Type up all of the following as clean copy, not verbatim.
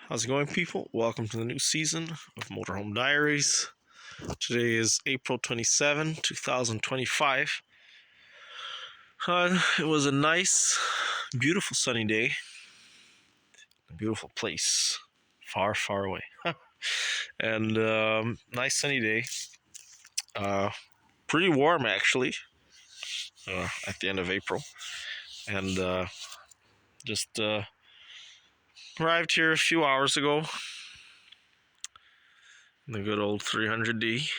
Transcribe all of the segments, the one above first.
How's it going, people? Welcome to the new season of Motorhome Diaries. Today is April 27, 2025. It was a nice, beautiful sunny day. A beautiful place. Far, far away. And nice sunny day. Uh, Pretty warm, actually, at the end of April. And just arrived here a few hours ago. The good old 300D.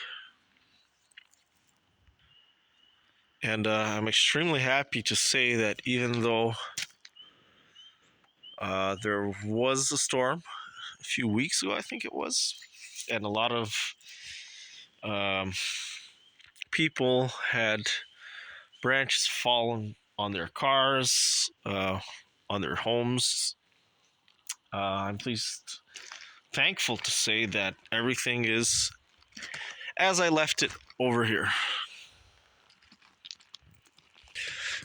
And I'm extremely happy to say that even though there was a storm a few weeks ago, I think it was, and a lot of um, people had branches fallen on their cars, on their homes. I'm thankful to say that everything is as I left it over here.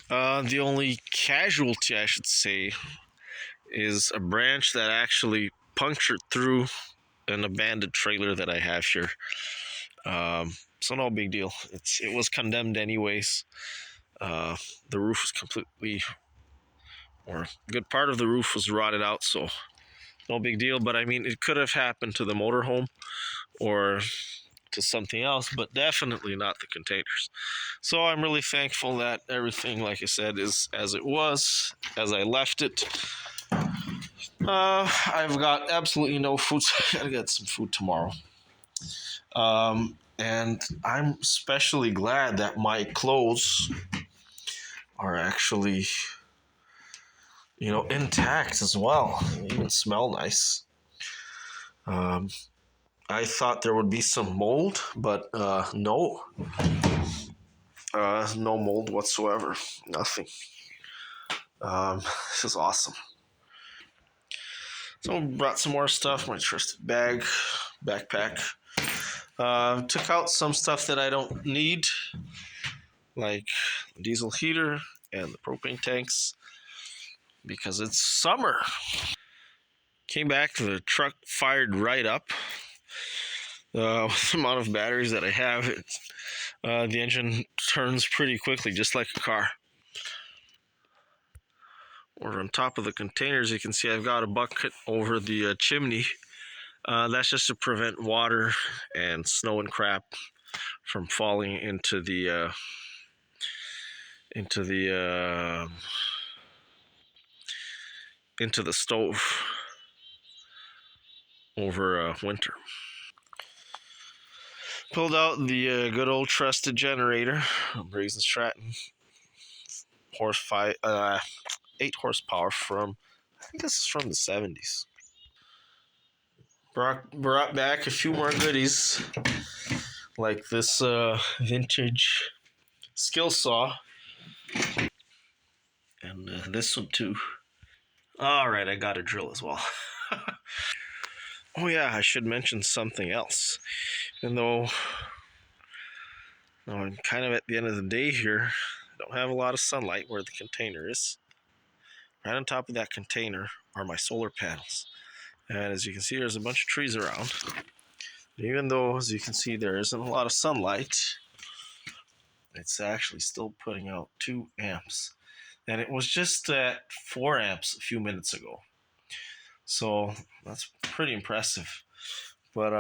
The only casualty, I should say, is a branch that actually punctured through an abandoned trailer that I have here. So no big deal. It was condemned anyways. The roof was completely, or a good part of the roof was rotted out, so no big deal. But I mean, it could have happened to the motorhome or to something else, but definitely not the containers. So I'm really thankful that everything, like I said, is as it was, as I left it. I've got absolutely no food, so I gotta get some food tomorrow. And I'm especially glad that my clothes are actually, intact as well. They even smell nice. I thought there would be some mold, but no. No mold whatsoever. Nothing. This is awesome. So brought some more stuff, my trusted backpack. Took out some stuff that I don't need, like the diesel heater and the propane tanks, because it's summer. Came back, the truck fired right up. With the amount of batteries that I have, the engine turns pretty quickly, just like a car. Over on top of the containers, you can see I've got a bucket over the chimney. That's just to prevent water and snow and crap from falling into the stove over winter. Pulled out the good old trusted generator, Briggs & Stratton, 8 horsepower from, I think this is from the 70s. Brought back a few more goodies, like this vintage skill saw, and this one too. Alright, I got a drill as well. Oh yeah, I should mention something else. Even though I'm kind of at the end of the day here, I don't have a lot of sunlight where the container is. Right on top of that container are my solar panels. And as you can see, there's a bunch of trees around. Even though, as you can see, there isn't a lot of sunlight, it's actually still putting out 2 amps. And it was just at 4 amps a few minutes ago. So that's pretty impressive. But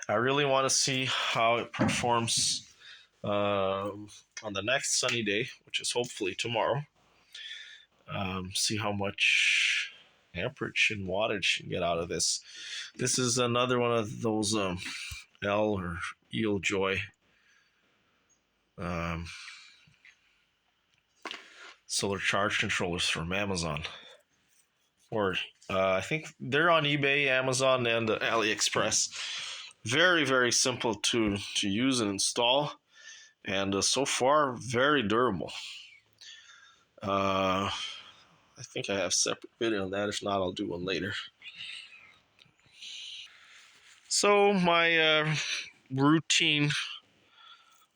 I really want to see how it performs on the next sunny day, which is hopefully tomorrow. See how much amperage and wattage you can get out of this. This is another one of those L or EL Joy solar charge controllers from Amazon. Or I think they're on eBay, Amazon, and AliExpress. Very, very simple to use and install, and so far very durable. I think I have a separate video on that. If not, I'll do one later. So my routine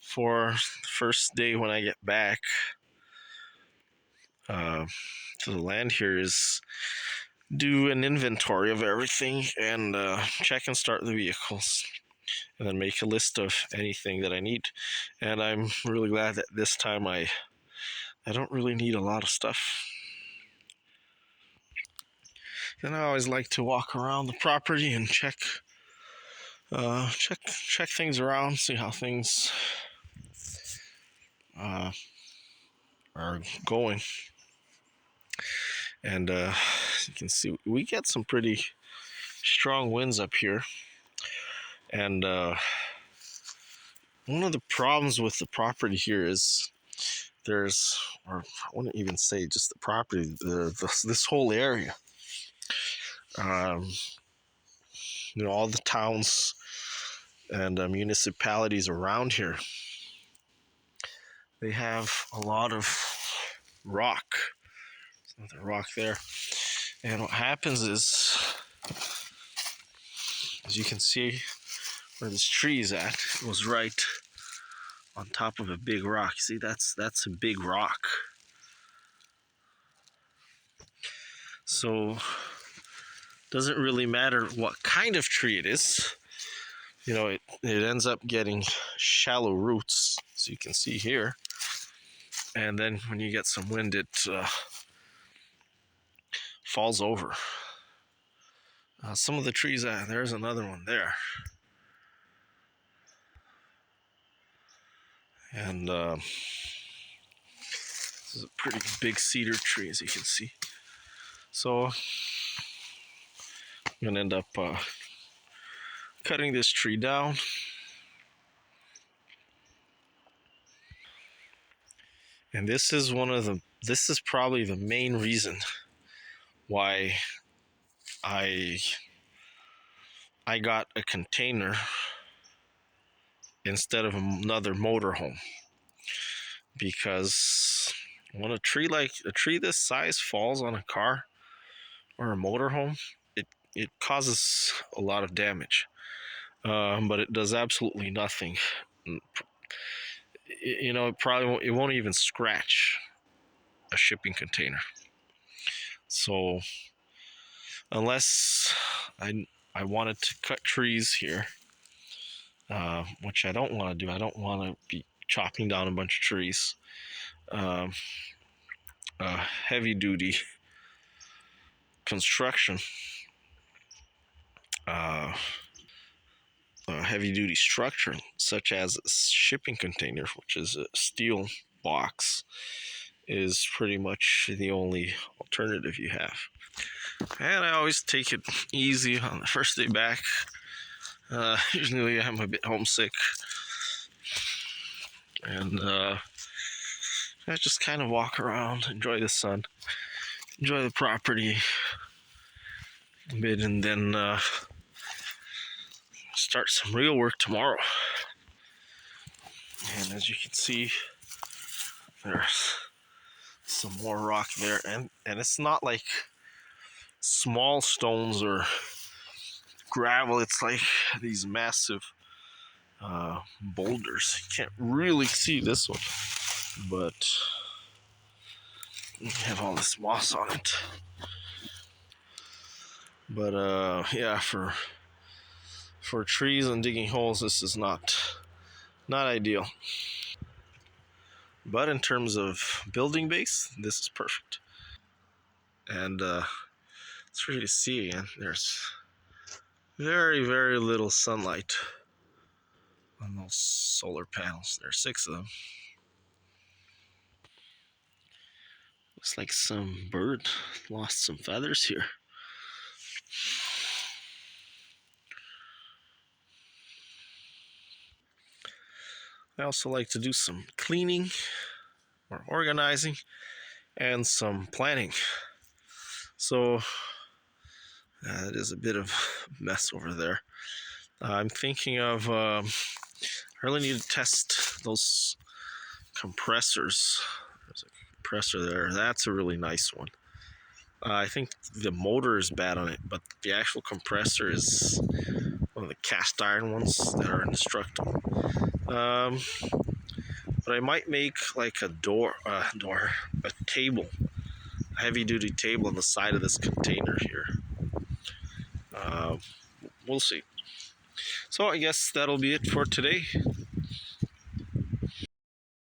for the first day when I get back to the land here is do an inventory of everything and check and start the vehicles, and then make a list of anything that I need. And I'm really glad that this time I don't really need a lot of stuff. And I always like to walk around the property and check things around, see how things are going. And you can see we get some pretty strong winds up here. And one of the problems with the property here is or I wouldn't even say just the property, this whole area. Um, all the towns and municipalities around here, they have a lot of rock. There's another rock there. And what happens is, as you can see where this tree is at, it was right on top of a big rock. See, that's a big rock. So doesn't really matter what kind of tree it is. It ends up getting shallow roots, as you can see here. And then when you get some wind, it falls over. Some of the trees, there's another one there. And this is a pretty big cedar tree, as you can see. So I'm going to end up cutting this tree down. And this is probably the main reason why I got a container instead of another motorhome, because when a tree this size falls on a car or a motorhome, it causes a lot of damage, but it does absolutely nothing. It won't even scratch a shipping container. So unless I wanted to cut trees here, which I don't want to do. I don't want to be chopping down a bunch of trees. Heavy duty construction, heavy duty structure, such as a shipping container, which is a steel box, is pretty much the only alternative you have. And I always take it easy on the first day back. Usually I'm a bit homesick, and I just kind of walk around, enjoy the sun, enjoy the property a bit, and then start some real work tomorrow. And as you can see, there's some more rock there, and it's not like small stones or gravel. It's like these massive boulders. You can't really see this one, but you have all this moss on it. But yeah, for trees and digging holes, this is not ideal. But in terms of building base, this is perfect. And it's for you to see again. There's very, very little sunlight on those solar panels. There are 6 of them. Looks like some bird lost some feathers here. I also like to do some cleaning or organizing and some planning. So it is a bit of a mess over there. I'm thinking of I really need to test those compressors. There's a compressor there. That's a really nice one. I think the motor is bad on it, but the actual compressor is one of the cast iron ones that are indestructible. But I might make like a table heavy duty table on the side of this container here. We'll see. So I guess that'll be it for today.